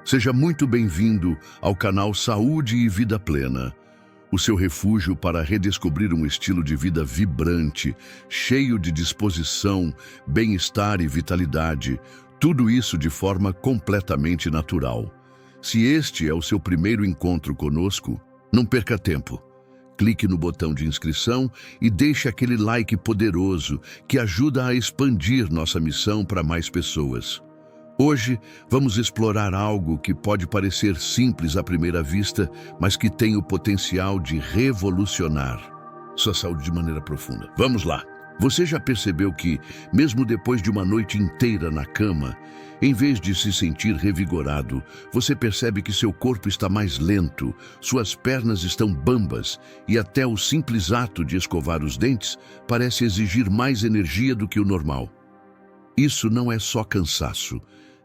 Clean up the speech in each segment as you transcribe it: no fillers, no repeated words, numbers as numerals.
Seja muito bem-vindo ao canal Saúde e Vida Plena, o seu refúgio para redescobrir um estilo de vida vibrante, cheio de disposição, bem-estar e vitalidade, tudo isso de forma completamente natural. Se este é o seu primeiro encontro conosco, não perca tempo. Clique no botão de inscrição e deixe aquele like poderoso que ajuda a expandir nossa missão para mais pessoas. Hoje, vamos explorar algo que pode parecer simples à primeira vista, mas que tem o potencial de revolucionar sua saúde de maneira profunda. Vamos lá! Você já percebeu que, mesmo depois de uma noite inteira na cama, em vez de se sentir revigorado, você percebe que seu corpo está mais lento, suas pernas estão bambas e até o simples ato de escovar os dentes parece exigir mais energia do que o normal. Isso não é só cansaço,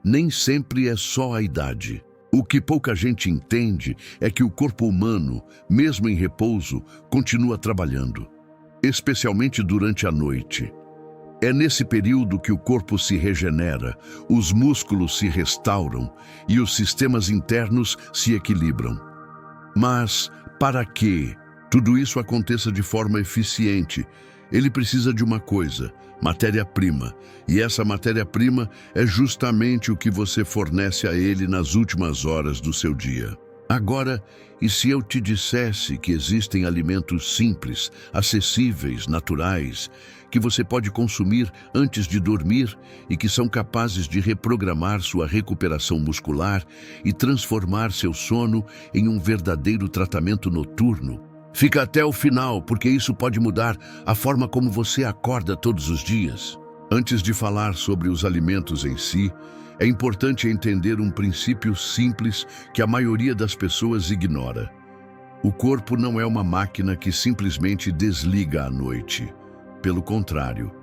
nem sempre é só a idade. O que pouca gente entende é que o corpo humano, mesmo em repouso, continua trabalhando, especialmente durante a noite. É nesse período que o corpo se regenera, os músculos se restauram e os sistemas internos se equilibram. Mas, para que tudo isso aconteça de forma eficiente, ele precisa de uma coisa: matéria-prima. E essa matéria-prima é justamente o que você fornece a ele nas últimas horas do seu dia. Agora, e se eu te dissesse que existem alimentos simples, acessíveis, naturais, que você pode consumir antes de dormir e que são capazes de reprogramar sua recuperação muscular e transformar seu sono em um verdadeiro tratamento noturno? Fica até o final, porque isso pode mudar a forma como você acorda todos os dias. Antes de falar sobre os alimentos em si, é importante entender um princípio simples que a maioria das pessoas ignora. O corpo não é uma máquina que simplesmente desliga à noite. Pelo contrário,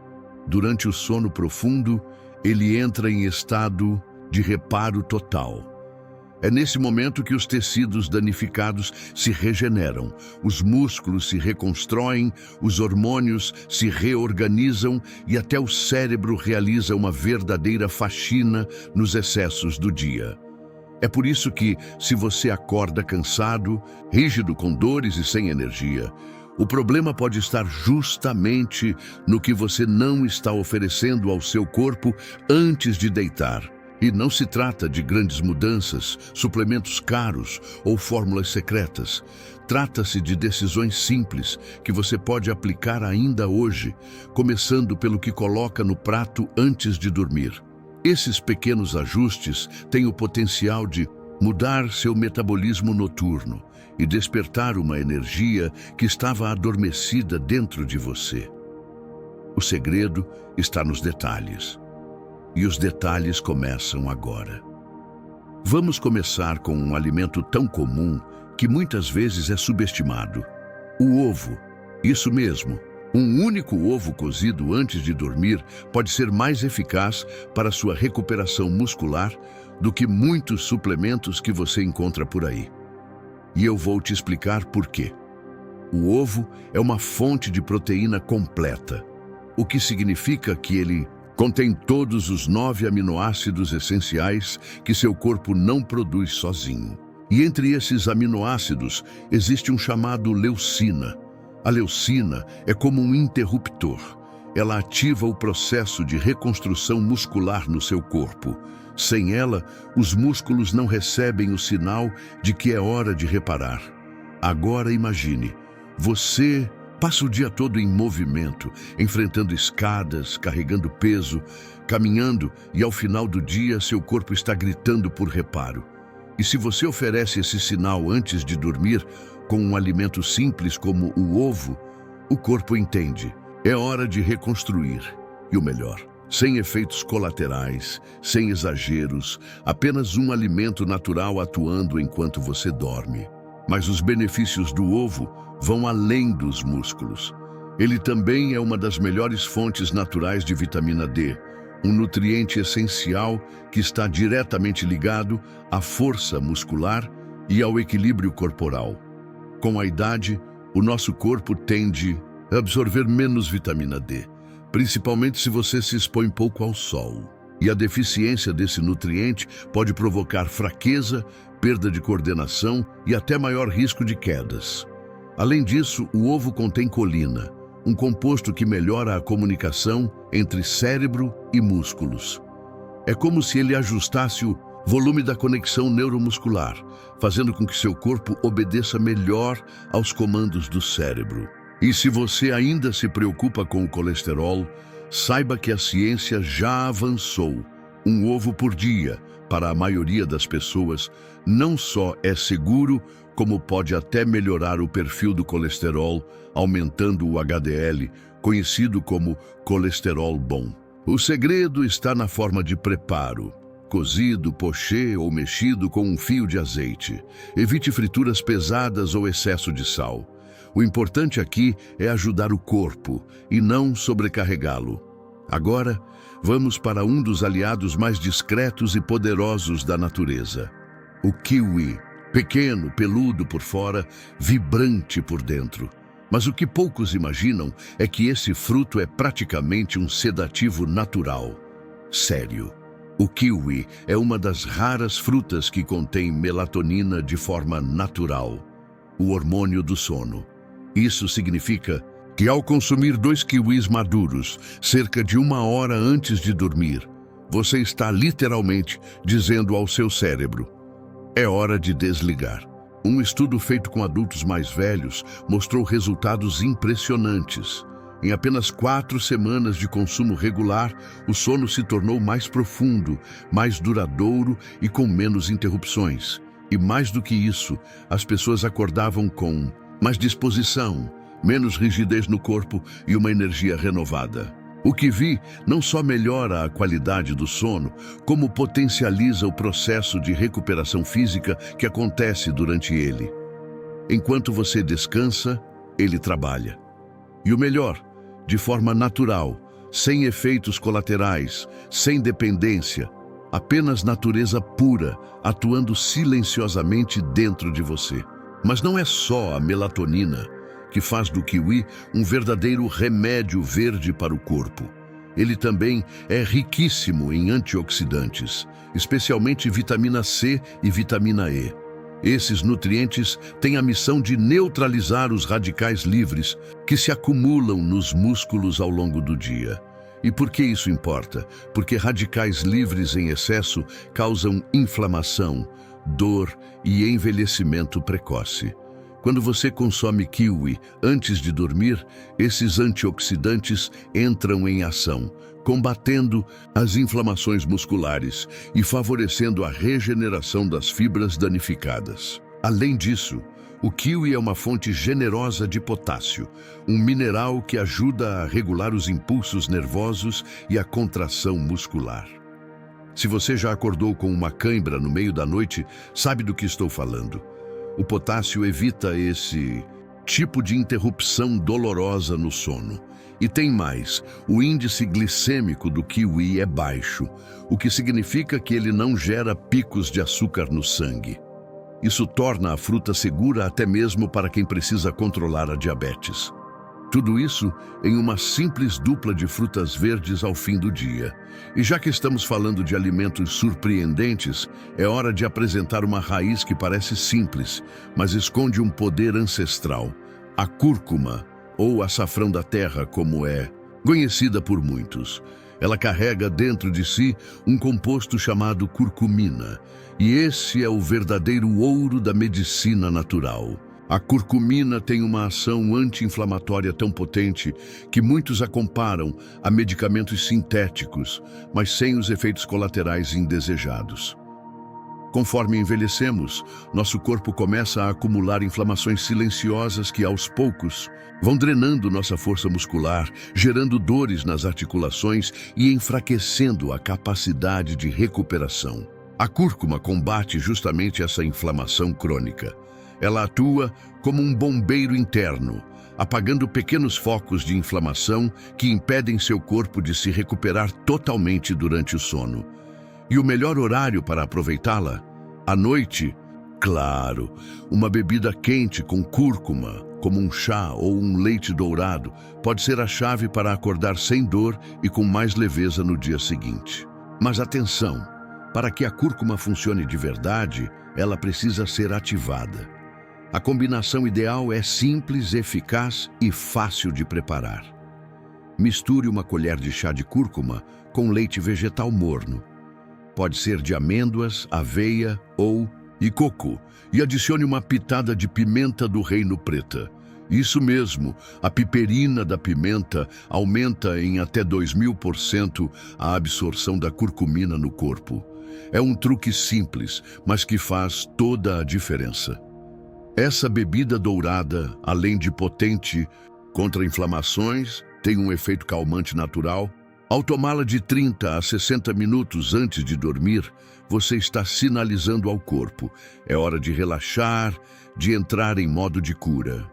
durante o sono profundo, ele entra em estado de reparo total. É nesse momento que os tecidos danificados se regeneram, os músculos se reconstroem, os hormônios se reorganizam e até o cérebro realiza uma verdadeira faxina nos excessos do dia. É por isso que, se você acorda cansado, rígido, com dores e sem energia, o problema pode estar justamente no que você não está oferecendo ao seu corpo antes de deitar. E não se trata de grandes mudanças, suplementos caros ou fórmulas secretas. Trata-se de decisões simples que você pode aplicar ainda hoje, começando pelo que coloca no prato antes de dormir. Esses pequenos ajustes têm o potencial de mudar seu metabolismo noturno e despertar uma energia que estava adormecida dentro de você. O segredo está nos detalhes. E os detalhes começam agora. Vamos começar com um alimento tão comum que muitas vezes é subestimado: o ovo. Isso mesmo, um único ovo cozido antes de dormir pode ser mais eficaz para sua recuperação muscular do que muitos suplementos que você encontra por aí. E eu vou te explicar por quê. O ovo é uma fonte de proteína completa, o que significa que ele contém todos os 9 aminoácidos essenciais que seu corpo não produz sozinho. E entre esses aminoácidos existe um chamado leucina. A leucina é como um interruptor. Ela ativa o processo de reconstrução muscular no seu corpo. Sem ela, os músculos não recebem o sinal de que é hora de reparar. Agora imagine, você passa o dia todo em movimento, enfrentando escadas, carregando peso, caminhando e ao final do dia seu corpo está gritando por reparo. E se você oferece esse sinal antes de dormir, com um alimento simples como o ovo, o corpo entende. É hora de reconstruir. E o melhor, sem efeitos colaterais, sem exageros, apenas um alimento natural atuando enquanto você dorme. Mas os benefícios do ovo vão além dos músculos. Ele também é uma das melhores fontes naturais de vitamina D, um nutriente essencial que está diretamente ligado à força muscular e ao equilíbrio corporal. Com a idade, o nosso corpo tende a absorver menos vitamina D, principalmente se você se expõe pouco ao sol. E a deficiência desse nutriente pode provocar fraqueza, perda de coordenação e até maior risco de quedas. Além disso, o ovo contém colina, um composto que melhora a comunicação entre cérebro e músculos. É como se ele ajustasse o volume da conexão neuromuscular, fazendo com que seu corpo obedeça melhor aos comandos do cérebro. E se você ainda se preocupa com o colesterol, saiba que a ciência já avançou. Um ovo por dia, para a maioria das pessoas, não só é seguro, como pode até melhorar o perfil do colesterol, aumentando o HDL, conhecido como colesterol bom. O segredo está na forma de preparo. Cozido, poché ou mexido com um fio de azeite. Evite frituras pesadas ou excesso de sal. O importante aqui é ajudar o corpo e não sobrecarregá-lo. Agora, vamos para um dos aliados mais discretos e poderosos da natureza. O kiwi. Pequeno, peludo por fora, vibrante por dentro. Mas o que poucos imaginam é que esse fruto é praticamente um sedativo natural. Sério. O kiwi é uma das raras frutas que contém melatonina de forma natural, o hormônio do sono. Isso significa que ao consumir 2 kiwis maduros, cerca de 1 hora antes de dormir, você está literalmente dizendo ao seu cérebro: é hora de desligar. Um estudo feito com adultos mais velhos mostrou resultados impressionantes. Em apenas 4 semanas de consumo regular, o sono se tornou mais profundo, mais duradouro e com menos interrupções. E mais do que isso, as pessoas acordavam com mais disposição, menos rigidez no corpo e uma energia renovada. O kiwi não só melhora a qualidade do sono, como potencializa o processo de recuperação física que acontece durante ele. Enquanto você descansa, ele trabalha. E o melhor, de forma natural, sem efeitos colaterais, sem dependência, apenas natureza pura, atuando silenciosamente dentro de você. Mas não é só a melatonina que faz do kiwi um verdadeiro remédio verde para o corpo. Ele também é riquíssimo em antioxidantes, especialmente vitamina C e vitamina E. Esses nutrientes têm a missão de neutralizar os radicais livres que se acumulam nos músculos ao longo do dia. E por que isso importa? Porque radicais livres em excesso causam inflamação, dor e envelhecimento precoce. Quando você consome kiwi antes de dormir, esses antioxidantes entram em ação, combatendo as inflamações musculares e favorecendo a regeneração das fibras danificadas. Além disso, o kiwi é uma fonte generosa de potássio, um mineral que ajuda a regular os impulsos nervosos e a contração muscular. Se você já acordou com uma cãibra no meio da noite, sabe do que estou falando. O potássio evita esse tipo de interrupção dolorosa no sono. E tem mais, o índice glicêmico do kiwi é baixo, o que significa que ele não gera picos de açúcar no sangue. Isso torna a fruta segura até mesmo para quem precisa controlar a diabetes. Tudo isso em uma simples dupla de frutas verdes ao fim do dia. E já que estamos falando de alimentos surpreendentes, é hora de apresentar uma raiz que parece simples, mas esconde um poder ancestral. A cúrcuma, ou açafrão da terra, como é conhecida por muitos. Ela carrega dentro de si um composto chamado curcumina, e esse é o verdadeiro ouro da medicina natural. A curcumina tem uma ação anti-inflamatória tão potente que muitos a comparam a medicamentos sintéticos, mas sem os efeitos colaterais indesejados. Conforme envelhecemos, nosso corpo começa a acumular inflamações silenciosas que, aos poucos, vão drenando nossa força muscular, gerando dores nas articulações e enfraquecendo a capacidade de recuperação. A cúrcuma combate justamente essa inflamação crônica. Ela atua como um bombeiro interno, apagando pequenos focos de inflamação que impedem seu corpo de se recuperar totalmente durante o sono. E o melhor horário para aproveitá-la? À noite? Claro, uma bebida quente com cúrcuma, como um chá ou um leite dourado, pode ser a chave para acordar sem dor e com mais leveza no dia seguinte. Mas atenção, para que a cúrcuma funcione de verdade, ela precisa ser ativada. A combinação ideal é simples, eficaz e fácil de preparar. Misture uma colher de chá de cúrcuma com leite vegetal morno. Pode ser de amêndoas, aveia ou coco, e adicione uma pitada de pimenta do reino preta. Isso mesmo, a piperina da pimenta aumenta em até 2000% a absorção da curcumina no corpo. É um truque simples, mas que faz toda a diferença. Essa bebida dourada, além de potente contra inflamações, tem um efeito calmante natural. Ao tomá-la de 30 a 60 minutos antes de dormir, você está sinalizando ao corpo: é hora de relaxar, de entrar em modo de cura.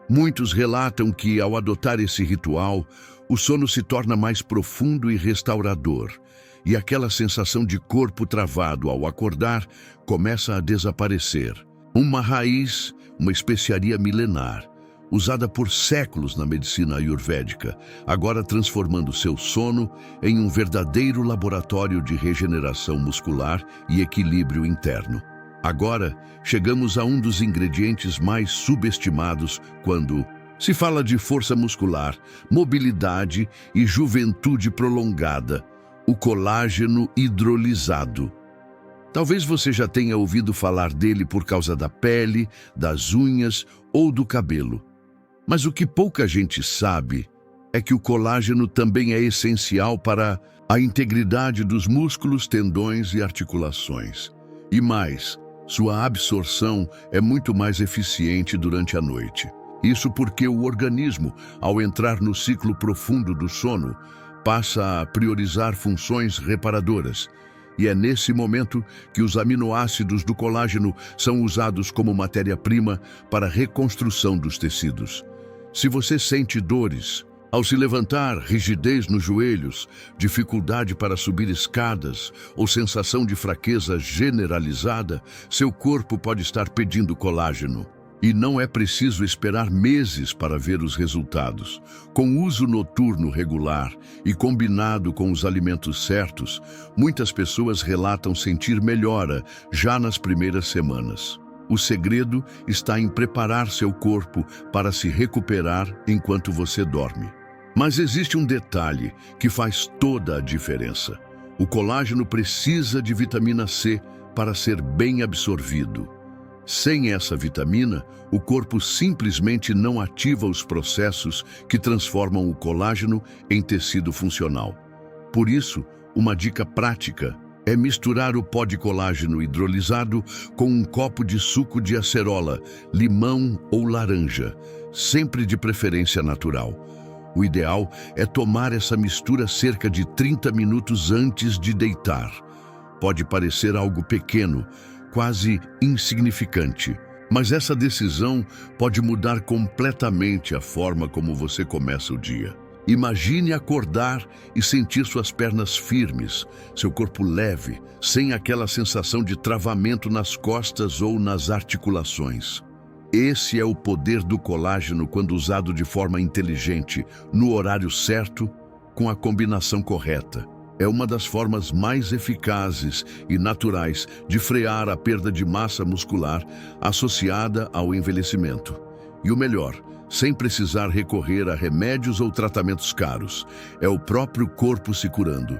Muitos relatam que, ao adotar esse ritual, o sono se torna mais profundo e restaurador, e aquela sensação de corpo travado ao acordar começa a desaparecer. Uma raiz, uma especiaria milenar, usada por séculos na medicina ayurvédica, agora transformando seu sono em um verdadeiro laboratório de regeneração muscular e equilíbrio interno. Agora, chegamos a um dos ingredientes mais subestimados quando se fala de força muscular, mobilidade e juventude prolongada: o colágeno hidrolisado. Talvez você já tenha ouvido falar dele por causa da pele, das unhas ou do cabelo. Mas o que pouca gente sabe é que o colágeno também é essencial para a integridade dos músculos, tendões e articulações. E mais, sua absorção é muito mais eficiente durante a noite. Isso porque o organismo, ao entrar no ciclo profundo do sono, passa a priorizar funções reparadoras. E é nesse momento que os aminoácidos do colágeno são usados como matéria-prima para a reconstrução dos tecidos. Se você sente dores ao se levantar, rigidez nos joelhos, dificuldade para subir escadas ou sensação de fraqueza generalizada, seu corpo pode estar pedindo colágeno. E não é preciso esperar meses para ver os resultados. Com uso noturno regular e combinado com os alimentos certos, muitas pessoas relatam sentir melhora já nas primeiras semanas. O segredo está em preparar seu corpo para se recuperar enquanto você dorme. Mas existe um detalhe que faz toda a diferença. O colágeno precisa de vitamina C para ser bem absorvido. Sem essa vitamina, o corpo simplesmente não ativa os processos que transformam o colágeno em tecido funcional. Por isso, uma dica prática é misturar o pó de colágeno hidrolisado com um copo de suco de acerola, limão ou laranja, sempre de preferência natural. O ideal é tomar essa mistura cerca de 30 minutos antes de deitar. Pode parecer algo pequeno, quase insignificante, mas essa decisão pode mudar completamente a forma como você começa o dia. Imagine acordar e sentir suas pernas firmes, seu corpo leve, sem aquela sensação de travamento nas costas ou nas articulações. Esse é o poder do colágeno quando usado de forma inteligente, no horário certo, com a combinação correta. É uma das formas mais eficazes e naturais de frear a perda de massa muscular associada ao envelhecimento. E o melhor, sem precisar recorrer a remédios ou tratamentos caros. É o próprio corpo se curando,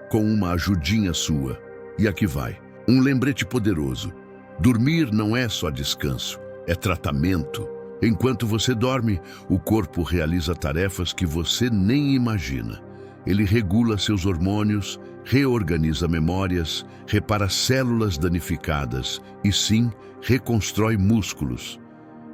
com uma ajudinha sua. E aqui vai, um lembrete poderoso. Dormir não é só descanso, é tratamento. Enquanto você dorme, o corpo realiza tarefas que você nem imagina. Ele regula seus hormônios, reorganiza memórias, repara células danificadas e, sim, reconstrói músculos.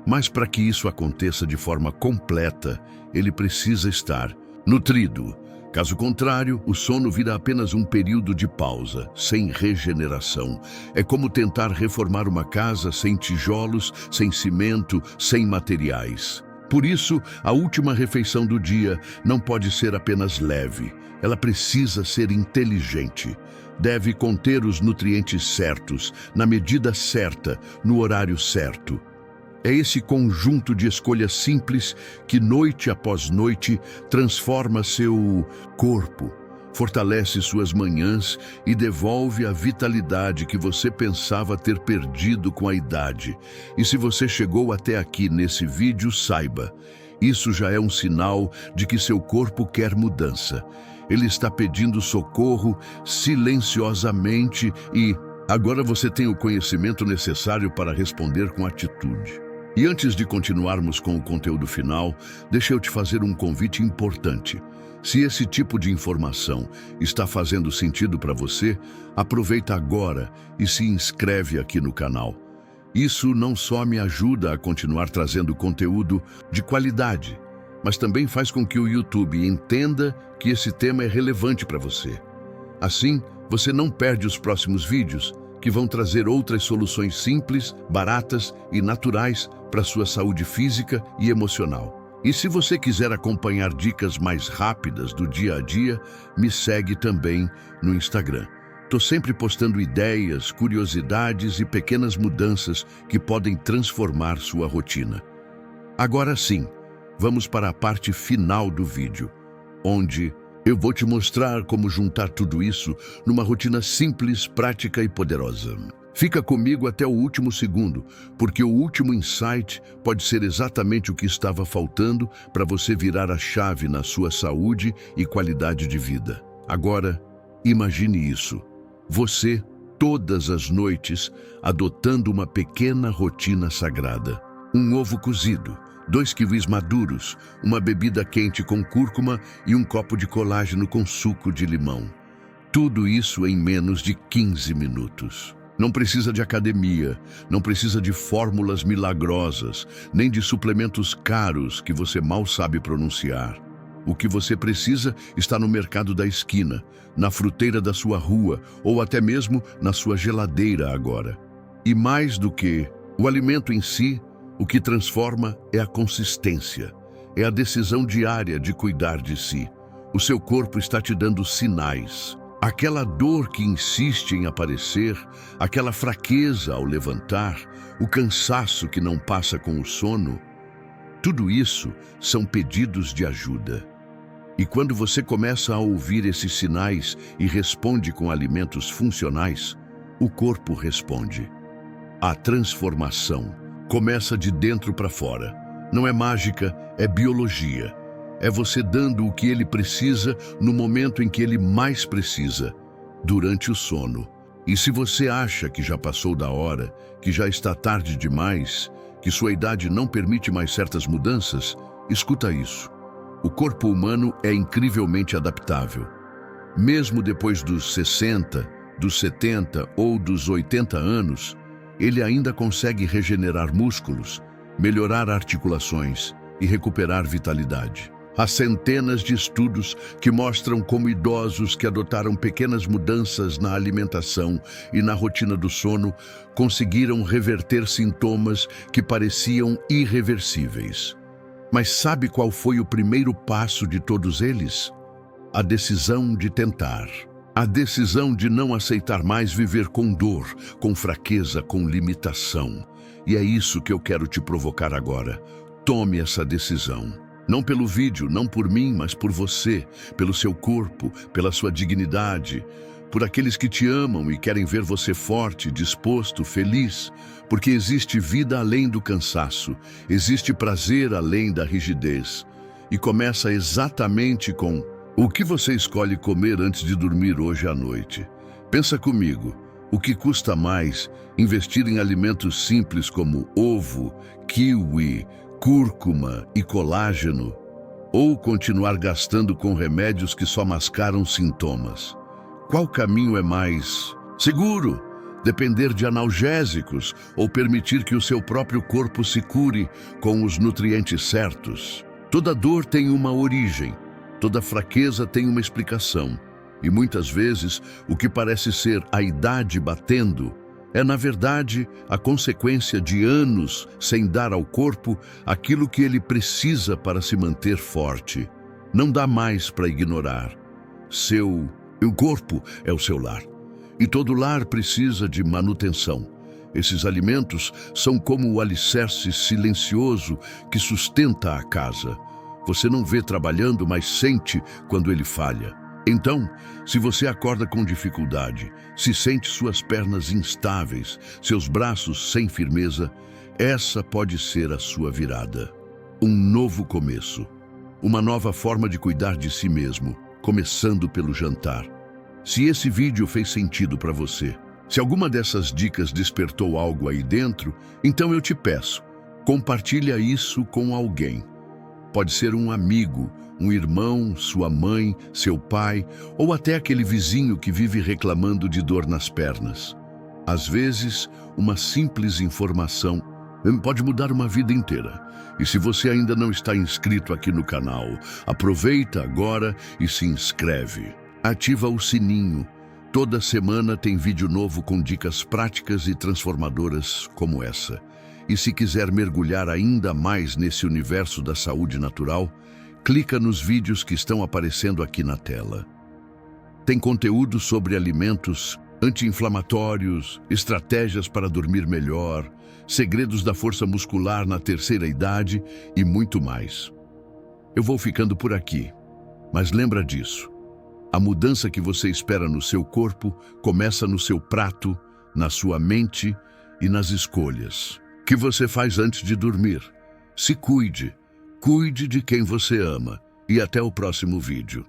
Mas para que isso aconteça de forma completa, ele precisa estar nutrido. Caso contrário, o sono vira apenas um período de pausa, sem regeneração. É como tentar reformar uma casa sem tijolos, sem cimento, sem materiais. Por isso, a última refeição do dia não pode ser apenas leve. Ela precisa ser inteligente. Deve conter os nutrientes certos, na medida certa, no horário certo. É esse conjunto de escolhas simples que, noite após noite, transforma seu corpo, fortalece suas manhãs e devolve a vitalidade que você pensava ter perdido com a idade. E se você chegou até aqui nesse vídeo, saiba, isso já é um sinal de que seu corpo quer mudança. Ele está pedindo socorro silenciosamente e agora você tem o conhecimento necessário para responder com atitude. E antes de continuarmos com o conteúdo final, deixa eu te fazer um convite importante. Se esse tipo de informação está fazendo sentido para você, aproveita agora e se inscreve aqui no canal. Isso não só me ajuda a continuar trazendo conteúdo de qualidade, mas também faz com que o YouTube entenda que esse tema é relevante para você. Assim, você não perde os próximos vídeos, que vão trazer outras soluções simples, baratas e naturais para sua saúde física e emocional. E se você quiser acompanhar dicas mais rápidas do dia a dia, me segue também no Instagram. Estou sempre postando ideias, curiosidades e pequenas mudanças que podem transformar sua rotina. Agora sim, vamos para a parte final do vídeo, onde eu vou te mostrar como juntar tudo isso numa rotina simples, prática e poderosa. Fica comigo até o último segundo, porque o último insight pode ser exatamente o que estava faltando para você virar a chave na sua saúde e qualidade de vida. Agora, imagine isso. Você, todas as noites, adotando uma pequena rotina sagrada. Um ovo cozido, 2 kiwis maduros, uma bebida quente com cúrcuma e um copo de colágeno com suco de limão. Tudo isso em menos de 15 minutos. Não precisa de academia, não precisa de fórmulas milagrosas, nem de suplementos caros que você mal sabe pronunciar. O que você precisa está no mercado da esquina, na fruteira da sua rua ou até mesmo na sua geladeira agora. E mais do que o alimento em si, o que transforma é a consistência, é a decisão diária de cuidar de si. O seu corpo está te dando sinais. Aquela dor que insiste em aparecer, aquela fraqueza ao levantar, o cansaço que não passa com o sono, tudo isso são pedidos de ajuda. E quando você começa a ouvir esses sinais e responde com alimentos funcionais, o corpo responde. A transformação começa de dentro para fora. Não é mágica, é biologia. É você dando o que ele precisa no momento em que ele mais precisa, durante o sono. E se você acha que já passou da hora, que já está tarde demais, que sua idade não permite mais certas mudanças, escuta isso. O corpo humano é incrivelmente adaptável. Mesmo depois dos 60, dos 70 ou dos 80 anos, ele ainda consegue regenerar músculos, melhorar articulações e recuperar vitalidade. Há centenas de estudos que mostram como idosos que adotaram pequenas mudanças na alimentação e na rotina do sono conseguiram reverter sintomas que pareciam irreversíveis. Mas sabe qual foi o primeiro passo de todos eles? A decisão de tentar. A decisão de não aceitar mais viver com dor, com fraqueza, com limitação. E é isso que eu quero te provocar agora. Tome essa decisão. Não pelo vídeo, não por mim, mas por você, pelo seu corpo, pela sua dignidade, por aqueles que te amam e querem ver você forte, disposto, feliz, porque existe vida além do cansaço, existe prazer além da rigidez. E começa exatamente com o que você escolhe comer antes de dormir hoje à noite. Pensa comigo, o que custa mais investir em alimentos simples como ovo, kiwi, cúrcuma e colágeno, ou continuar gastando com remédios que só mascaram sintomas? Qual caminho é mais seguro? Depender de analgésicos ou permitir que o seu próprio corpo se cure com os nutrientes certos? Toda dor tem uma origem, toda fraqueza tem uma explicação. E muitas vezes, o que parece ser a idade batendo é, na verdade, a consequência de anos sem dar ao corpo aquilo que ele precisa para se manter forte. Não dá mais para ignorar. O corpo é o seu lar. E todo lar precisa de manutenção. Esses alimentos são como o alicerce silencioso que sustenta a casa. Você não vê trabalhando, mas sente quando ele falha. Então, se você acorda com dificuldade, se sente suas pernas instáveis, seus braços sem firmeza, essa pode ser a sua virada. Um novo começo. Uma nova forma de cuidar de si mesmo, começando pelo jantar. Se esse vídeo fez sentido para você, se alguma dessas dicas despertou algo aí dentro, então eu te peço, compartilha isso com alguém. Pode ser um amigo, um irmão, sua mãe, seu pai, ou até aquele vizinho que vive reclamando de dor nas pernas. Às vezes, uma simples informação pode mudar uma vida inteira. E se você ainda não está inscrito aqui no canal, aproveita agora e se inscreve. Ativa o sininho. Toda semana tem vídeo novo com dicas práticas e transformadoras como essa. E se quiser mergulhar ainda mais nesse universo da saúde natural, clica nos vídeos que estão aparecendo aqui na tela. Tem conteúdo sobre alimentos anti-inflamatórios, estratégias para dormir melhor, segredos da força muscular na terceira idade e muito mais. Eu vou ficando por aqui, mas lembra disso. A mudança que você espera no seu corpo começa no seu prato, na sua mente e nas escolhas que você faz antes de dormir. Se cuide, cuide de quem você ama e até o próximo vídeo.